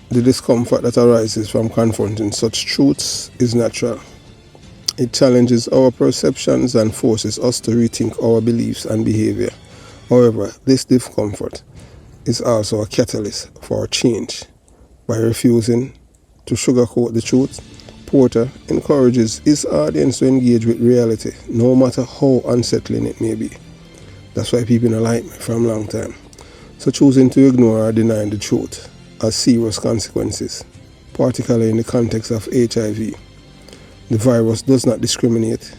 The discomfort that arises from confronting such truths is natural. It challenges our perceptions and forces us to rethink our beliefs and behavior. However, this discomfort is also a catalyst for change. By refusing to sugarcoat the truth, Porter encourages his audience to engage with reality, no matter how unsettling it may be. That's why people don't like me from a long time. So choosing to ignore or deny the truth has serious consequences, particularly in the context of HIV. The virus does not discriminate,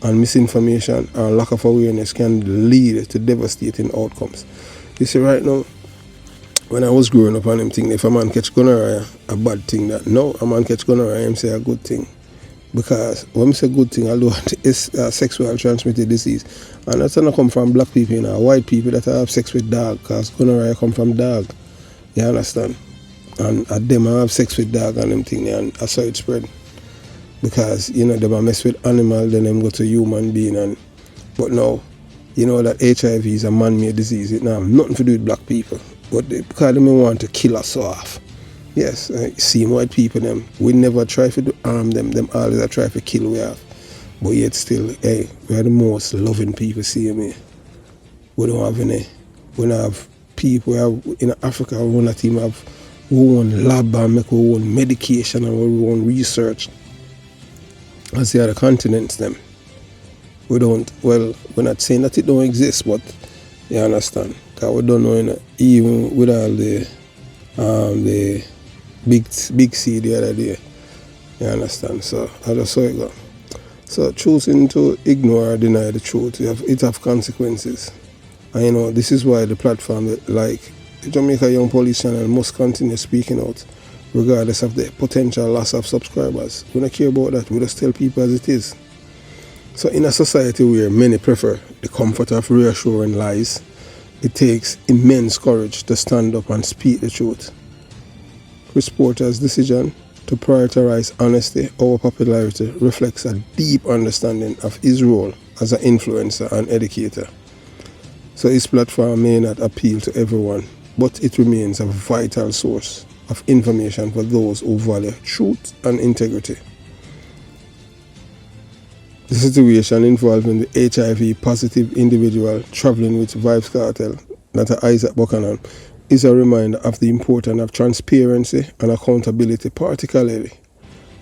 and misinformation or lack of awareness can lead to devastating outcomes. You see, right now, when I was growing up on them thing, if a man catch gonorrhea, a bad thing. That no, a man catch gonorrhea, I'm say a good thing. Because when I say good thing, although it's a sexual transmitted disease, and that's not come from black people, you know, white people that have sex with dog, because gonorrhea come from dog. You understand? And them have sex with dog and them thing, and that's how it spread. Because, you know, them mess with animal, then them go to human being. But now, you know that HIV is a man-made disease. It now have nothing to do with black people. But because they want to kill us off. Yes, see white people, them, we never try to harm them. Them always try to kill we have. But yet still, hey, we are the most loving people, see me. We don't have any, we don't have people, we have, in Africa, we want a team have our own lab and make our own medication and our own research. As the other continents, them. We don't, well, we're not saying that it don't exist, but you understand. Because we don't know, you know, even with all the big C the other day. You understand? So I just saw it go. So choosing to ignore or deny the truth, it have consequences. And you know, this is why the platform like the Jamaica Young Police Channel must continue speaking out regardless of the potential loss of subscribers. We don't care about that. We just tell people as it is. So in a society where many prefer the comfort of reassuring lies, it takes immense courage to stand up and speak the truth. Chris Porter's decision to prioritize honesty over popularity reflects a deep understanding of his role as an influencer and educator. So his platform may not appeal to everyone, but it remains a vital source of information for those who value truth and integrity. The situation involving the HIV-positive individual traveling with Vybz Kartel, Dr. Isaac Buchanan, is a reminder of the importance of transparency and accountability, particularly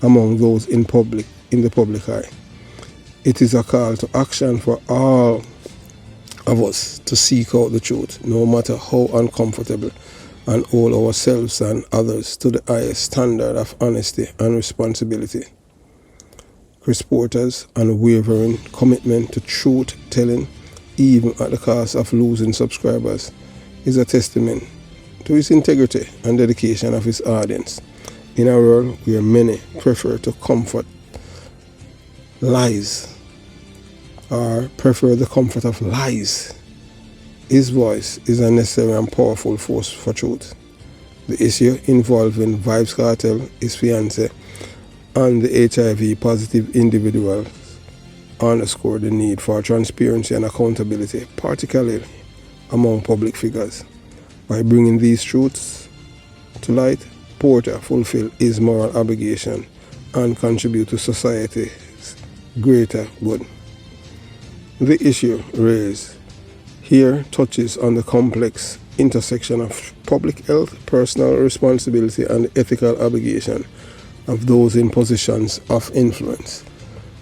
among those in the public eye. It is a call to action for all of us to seek out the truth, no matter how uncomfortable, and hold ourselves and others to the highest standard of honesty and responsibility. Chris Porter's unwavering commitment to truth-telling, even at the cost of losing subscribers, is a testament to his integrity and dedication of his audience. In a world where many prefer to comfort lies, or prefer the comfort of lies, his voice is a necessary and powerful force for truth. The issue involving Vybz Kartel, his fiancée, and the HIV-positive individuals underscore the need for transparency and accountability, particularly among public figures. By bringing these truths to light, Porter fulfills his moral obligation and contributes to society's greater good. The issue raised here touches on the complex intersection of public health, personal responsibility, and the ethical obligation of those in positions of influence.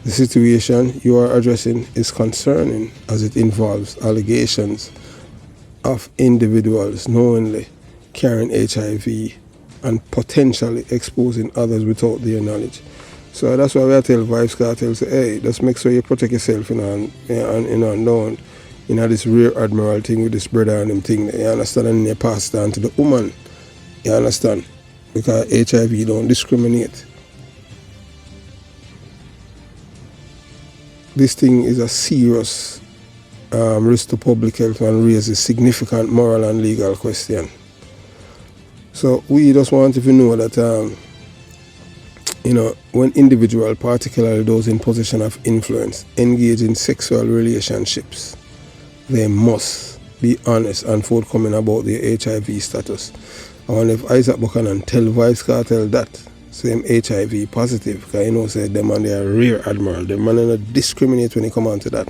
The situation you are addressing is concerning as it involves allegations of individuals knowingly carrying HIV and potentially exposing others without their knowledge. So that's why I tell Vybz Kartel, say, hey, just make sure you protect yourself, and don't, this rear admiral thing with this brother and them thing, you understand, and you pass it on to the woman, you understand, because HIV don't discriminate. This thing is a serious risk to public health and raises significant moral and legal question. So we just want you to know that when individuals, particularly those in position of influence, engage in sexual relationships, they must be honest and forthcoming about their HIV status. And if Isaac Buchanan tell Vybz Kartel that, same HIV positive, because say them and they are rear admiral, the man not discriminate when they come on to that.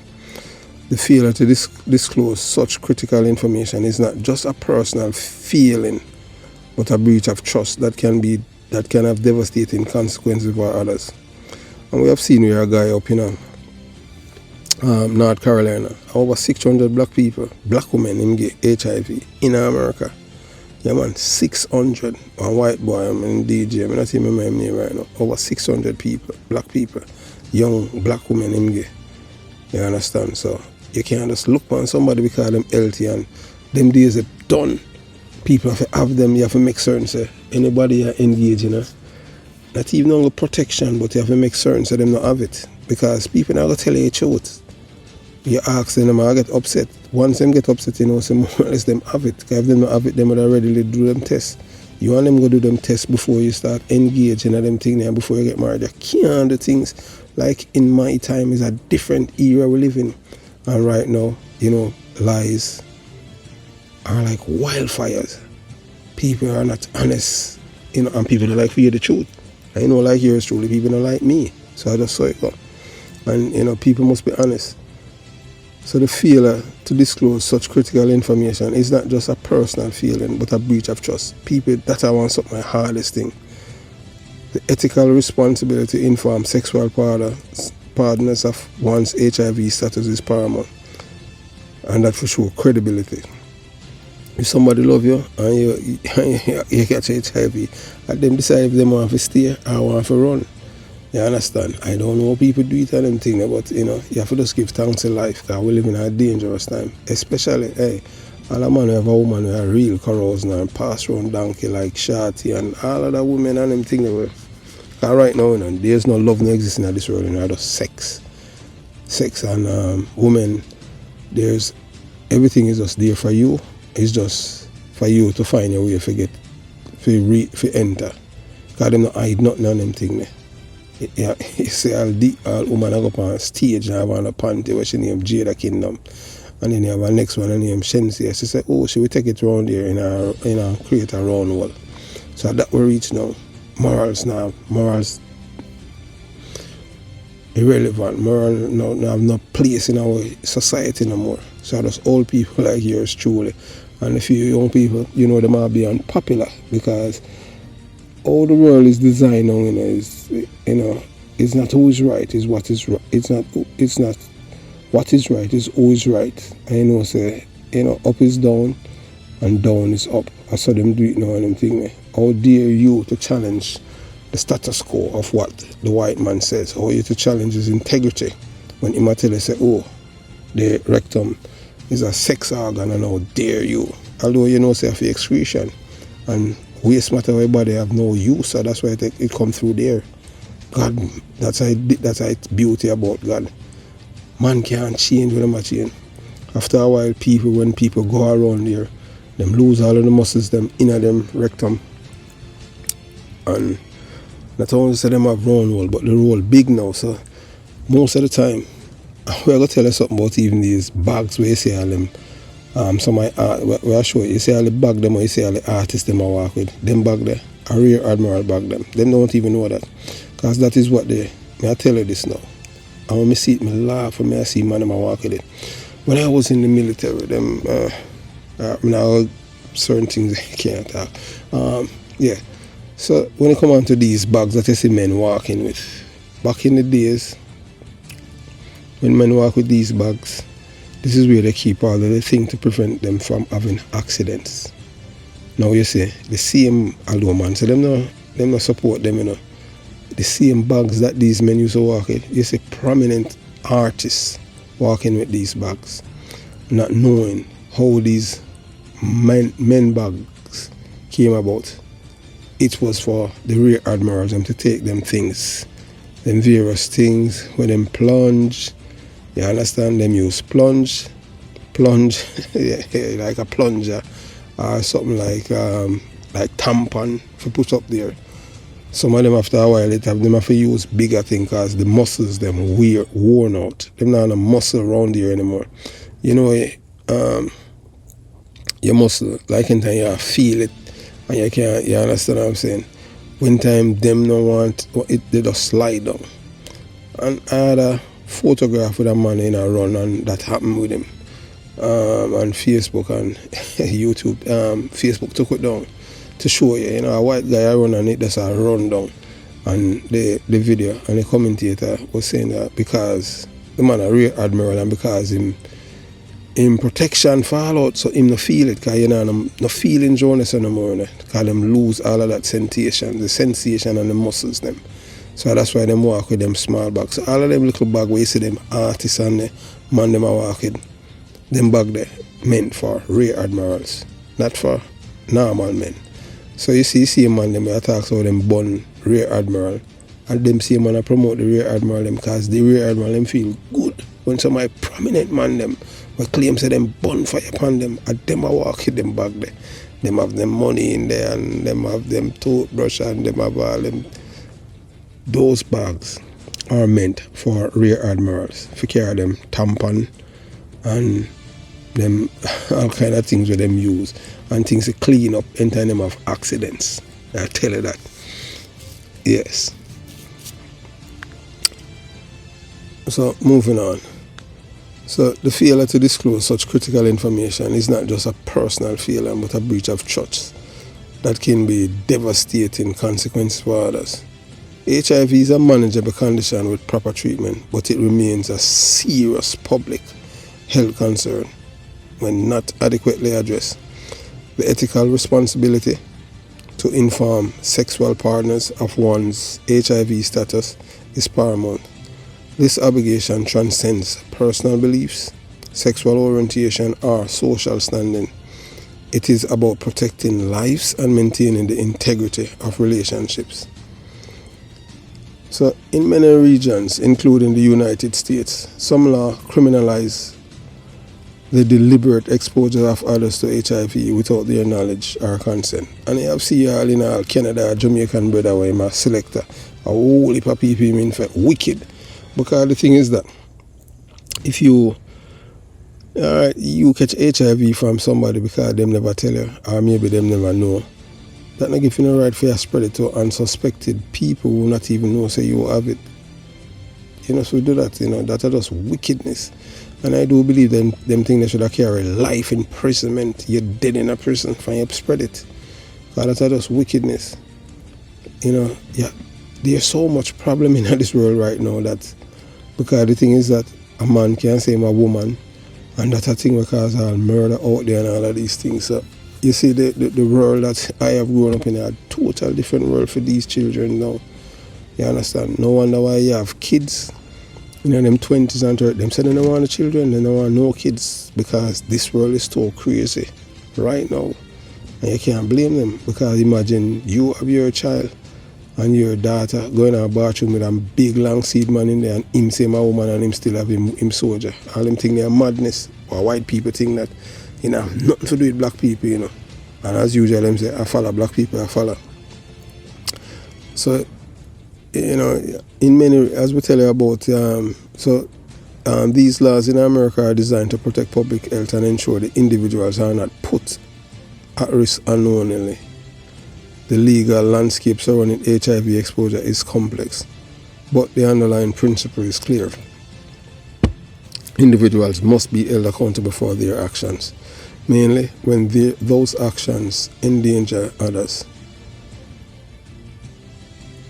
The failure to disclose such critical information is not just a personal feeling, but a breach of trust that can have devastating consequences for others. And we have seen where a guy up North Carolina, over 600 black women him get HIV in America. Yeah man, 600. One white boy, I'm in DJ, I'm not even remember me right now. Over 600 people, black people, young black women him get. You understand? So you can't just look on somebody because them healthy and them days are done. People have to have them, you have to make certain say anybody you engage in, not even on the protection, but you have to make certain so them not have it. Because people not going to tell you the truth. You ask them, I get upset. Once them get upset, say more or less them have it. Because if them not have it, them would already do them tests. You want them to do them tests before you start engaging in them things and before you get married. You can't do things like in my time is a different era we live in. And right now, lies are like wildfires. People are not honest, and people don't like to hear the truth. I like yours truly, people don't like me. So I just saw it go. And people must be honest. So the failure to disclose such critical information is not just a personal feeling, but a breach of trust. People, that I want something my hardest thing. The ethical responsibility to inform sexual partners of one's HIV status is paramount. And that for sure credibility. If somebody love you and you catch HIV, and them decide if they want to stay or want to run. You understand? I don't know how people do it and them things, but you have to just give thanks in life because we live in a dangerous time. Especially, All a man who have a woman with a real carousing and pass around donkey like Shorty and all of the women and them thing they were. Cause right now, you know, there's no love no existing in this world, you know, just sex. Sex and women, there's everything is just there for you. It's just for you to find your way to enter. Cause them not hide nothing on them thing there. Yeah, you see all woman go up on stage and have on a panty where she name Jada Kingdom. And then you have a next one and named Shensi. She said, oh, she will take it around here and create a round wall. So that we reach now. Morals irrelevant. Moral now have no place in our society no more. So there's old people like yours truly. And a few young people, you know, they might be unpopular because all the world is designed now, it's not who is right, it's what is right. It's not what is right, is who is right. And say, up is down and down is up. I saw them do it now and them thing. How dare you to challenge the status quo of what the white man says? How you to challenge his integrity when he might tell you, say, oh, the rectum is a sex organ and how dare you? Although say for excretion and waste matter of your body have no use, so that's why it come through there. God, that's how it's beauty about God. Man can't change with them change. After a while, when people go around there, them lose all of the muscles them inner them rectum. And not only say them have round hole, but the roll big now. So most of the time, we're gonna tell you something about even these bags where you see all them. Where I show you see all the bag them or you see all the artists them I work with. Them bag there, a rear admiral bag them. Them don't even know that. Because that is what they, I tell you this now. And when I see it, I laugh when I see man them I work with it. When I was in the military, them, now certain things I can't talk. Yeah. So when it come on to these bags that you see men walking with, back in the days, when men walk with these bags, this is where they keep all of the things to prevent them from having accidents. Now you see, the same although man, so them not support them, The same bags that these men used to walk with, you see prominent artists walking with these bags, not knowing how these men bags came about. It was for the rear admirals them to take them things, them various things, when them plunge. You understand? Them use plunge, yeah, like a plunger, or something like tampon to put up there. Some of them after a while them have to use bigger things because the muscles them worn out. Them not a muscle around here anymore. Your muscle, like in time you feel it and you understand what I'm saying? When time them don't want it, they just slide down. And I had a photograph with a man in a run and that happened with him. On Facebook and YouTube. Facebook took it down to show you, a white guy run and it just a run down. And the video and the commentator was saying that because the man a rear admiral and because him protection fall out, so him no feel it, because no feeling journalists anymore, because them lose all of that sensation, the sensation and the muscles them. So that's why them walk with them small bags. So all of them little bag where you see them artists and the man them a walk with, them bag there meant for rear admirals, not for normal men. So you see a man them talks about them bun rear admiral, and them see a man promote the rear admiral them because the rear admiral them feel good when some of prominent man them but claim say them bun fire upon them and them a walk with them bag there. Them have them money in there and them have them toothbrush and them have all them. Those bags are meant for rear admirals, for carry them tampon and them all kind of things with them use and things to clean up anytime them have accidents. I tell you that. Yes. So moving on. So the failure to disclose such critical information is not just a personal failure but a breach of trust that can be devastating consequences for others. HIV is a manageable condition with proper treatment, but it remains a serious public health concern when not adequately addressed. The ethical responsibility to inform sexual partners of one's HIV status is paramount. This obligation transcends personal beliefs sexual orientation, or social standing. It is about protecting lives and maintaining the integrity of relationships. So in many regions, including the United States, some law criminalize the deliberate exposure of others to HIV without their knowledge or consent. And you have seen all in all Canada, Jamaican brother where my selector, a whole heap of people mean for wicked. Because the thing is that if you catch HIV from somebody because them never tell you, or maybe them never know, that not give you no right for you to spread it to unsuspected people who not even know say you have it. You know, so we do that, you know, that is just wickedness. And I do believe them things they should have carry life imprisonment. You're dead in a prison for you to spread it. Because that is just wickedness. You know, yeah, there's so much problem in this world right now that, because the thing is that a man can't say I'm a woman, and that's a thing because all murder out there and all of these things. So you see the world that I have grown up in, a total different world for these children now. You understand? No wonder why you have kids, you know, them 20s and 30s, them say they don't want the children, they don't want no kids, because this world is so crazy right now. And you can't blame them, because imagine you have your child and your daughter going to a bathroom with a big long seed man in there, and him say my woman and him still have him soldier. All them think they're madness. Or white people think that, you know, nothing to do with black people, you know. And as usual, them say, I follow black people, I follow. So, you know, in many, as we tell you about, these laws in America are designed to protect public health and ensure the individuals are not put at risk unknowingly. The legal landscape surrounding HIV exposure is complex, but the underlying principle is clear. Individuals must be held accountable for their actions, mainly when those actions endanger others.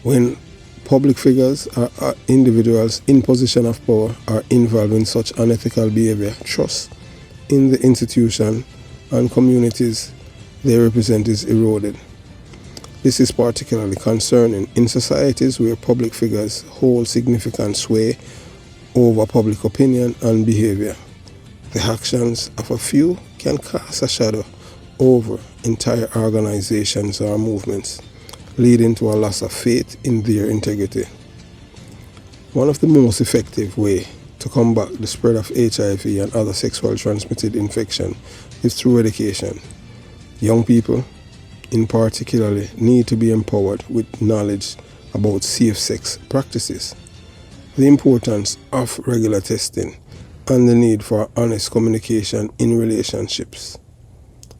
When public figures or individuals in position of power are involved in such unethical behavior, trust in the institution and communities they represent is eroded. This is particularly concerning in societies where public figures hold significant sway over public opinion and behavior. The actions of a few can cast a shadow over entire organizations or movements, leading to a loss of faith in their integrity. One of the most effective ways to combat the spread of HIV and other sexually transmitted infection is through education. Young people, in particular, need to be empowered with knowledge about safe sex practices, the importance of regular testing, and the need for honest communication in relationships.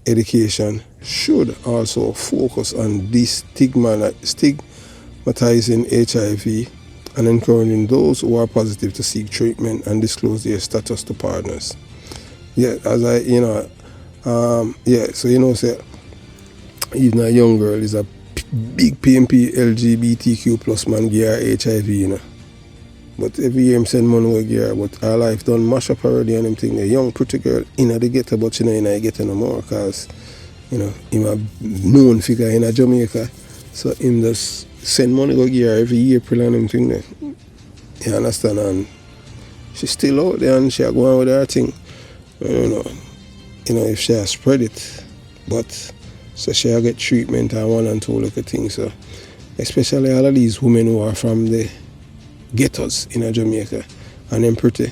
Education should also focus on destigmatizing HIV and encouraging those who are positive to seek treatment and disclose their status to partners. Yeah, so say, even a young girl is a big PMP LGBTQ plus man give her HIV, you know. But every year him send money to give her, but her life done mash up already and them thing. A young pretty girl in the ghetto, but she not in the ghetto no more, because, you know, him a known figure in Jamaica. So him just send money to give her every April and them thing there. You understand? And she's still out there and she a go on with her thing. I don't know, if she has spread it. But so she'll get treatment and one and two little things. So especially all of these women who are from the ghettos in Jamaica, and them pretty.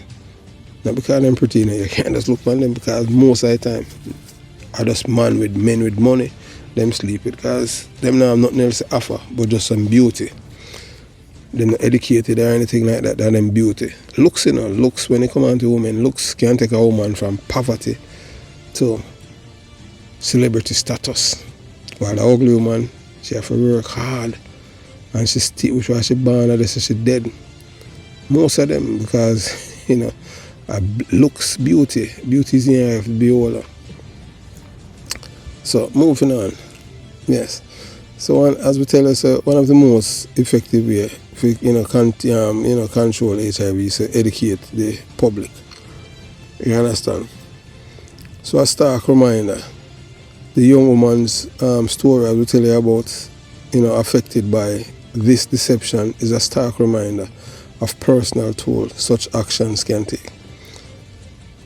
Not because them pretty, you can't just look on them, because most of the time are just men with money, them sleep with, because them now have nothing else to offer but just some beauty. They're not educated or anything like that, they're them beauty. Looks, looks, when they come on to women, looks can take a woman from poverty to celebrity status. While the ugly woman, she have to work hard, and she still, which was she born and she dead. Most of them, because looks, beauty is in the eye of the beholder. So moving on, yes. So as we tell us, one of the most effective way for control HIV is to educate the public. You understand? So a stark reminder. The young woman's story I will tell you about, affected by this deception, is a stark reminder of personal toll such actions can take.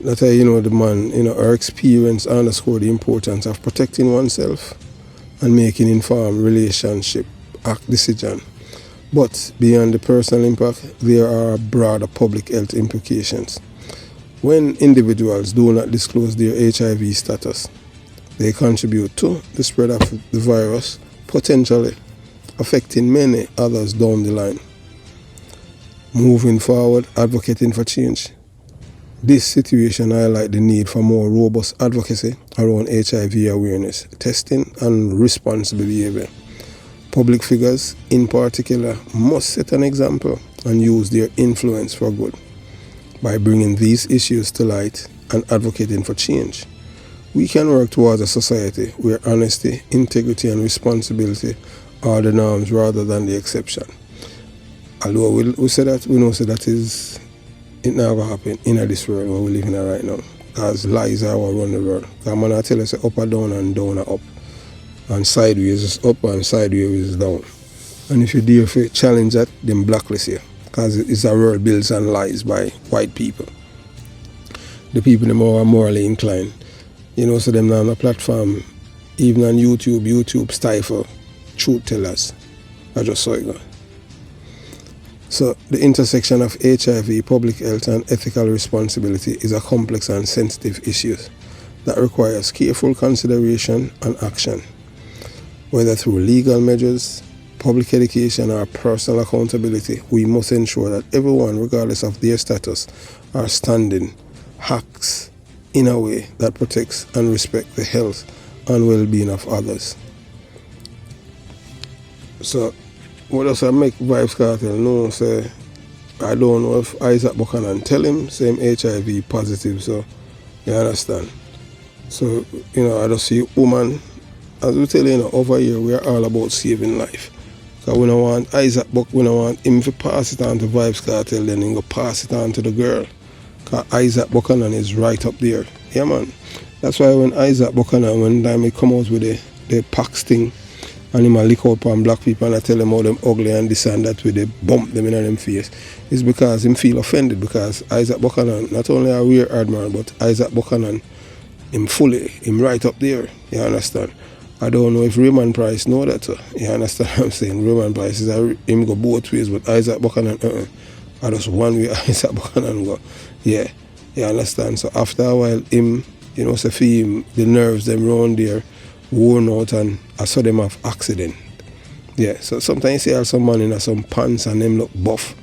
that the man, our experience underscore the importance of protecting oneself and making informed relationship act decision. But beyond the personal impact, there are broader public health implications. When individuals do not disclose their HIV status, they contribute to the spread of the virus, potentially affecting many others down the line. Moving forward, advocating for change. This situation highlights the need for more robust advocacy around HIV awareness, testing, and responsible behavior. Public figures, in particular, must set an example and use their influence for good. By bringing these issues to light and advocating for change, we can work towards a society where honesty, integrity, and responsibility are the norms rather than the exception. Although we say that, we know that is it not going to happen in this world where we live in right now. Because lies are what run the world. Because man, I tell you, say up or down and down or up. And sideways is up and sideways is down. And if you dare to challenge that, then blacklist you. Because it's a world built on lies by white people. The people them are morally inclined. So them on a platform, even on YouTube stifle truth tellers. I just saw it go. So the intersection of HIV, public health, and ethical responsibility is a complex and sensitive issue that requires careful consideration and action. Whether through legal measures, public education, or personal accountability, we must ensure that everyone, regardless of their status or standing, acts in a way that protects and respects the health and well-being of others. So, what does I make Vybz Kartel know? Say, I don't know if Isaac Buchanan tell him same HIV positive, so you understand. So, I just see woman, as we tell you, over here we are all about saving life. Because we don't want Isaac Buck, we don't want him to pass it on to Vybz Kartel, then he go pass it on to the girl. Because Isaac Buchanan is right up there. Yeah, man. That's why when Isaac Buchanan, when time he come out with the Pax thing, and him a lick out on black people and I tell them how them ugly and this and that with they bump them in them face, it's because him feel offended, because Isaac Buchanan, not only a rear admiral, but Isaac Buchanan, him right up there, you understand? I don't know if Raymond Price know that, you understand what I'm saying? Raymond Price is him go both ways, but Isaac Buchanan, I just one way Isaac Buchanan go, yeah, you understand? So after a while, him, say for him, the nerves them round there, worn out, and I saw them have accident. Yeah, so sometimes you see some man in some pants and them look buff,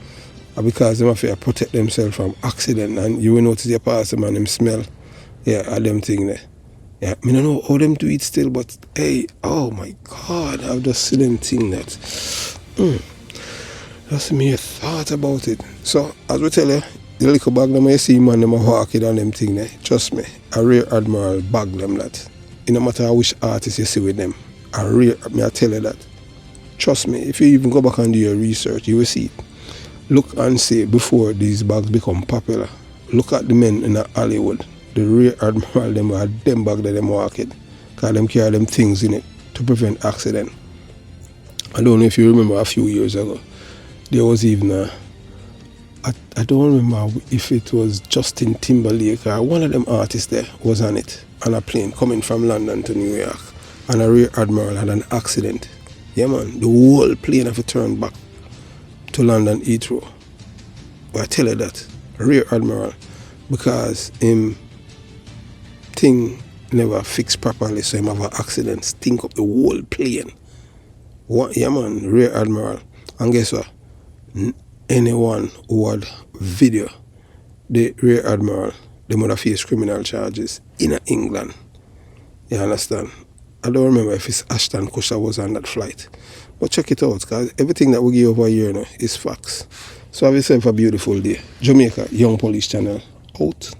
because they have to protect themselves from accident, and you will notice you pass them and them smell, yeah, them thing there. Yeah, I don't know how them do it still, but hey, oh my God, I've just seen them thing that. Just me a thought about it. So, as we tell you, the little bag them you see man, them a walk it on them thing there. Trust me, a rear admiral bag them that. It no matter which artist you see with them, I tell you that. Trust me, if you even go back and do your research, you will see it. Look and see before these bags become popular. Look at the men in Hollywood. The rear admiral, them had them bag that them walk it. Because them carry them things in it to prevent accident. I don't know if you remember a few years ago, there was even I don't remember if it was Justin Timberlake or one of them artists there was on it, on a plane coming from London to New York, and a rear admiral had an accident. Yeah, man, the whole plane have to turn back to London Heathrow. But I tell you that, rear admiral, because him thing never fixed properly, so him have an accident, stink up the whole plane. What? Yeah, man, rear admiral. And guess what? Anyone who had video the rear admiral, they would have faced criminal charges in England. You understand? I don't remember if it's Ashton Kutcher was on that flight. But check it out, because everything that we give over here now is facts. So have yourself a beautiful day. Jamaica Young Police Channel out.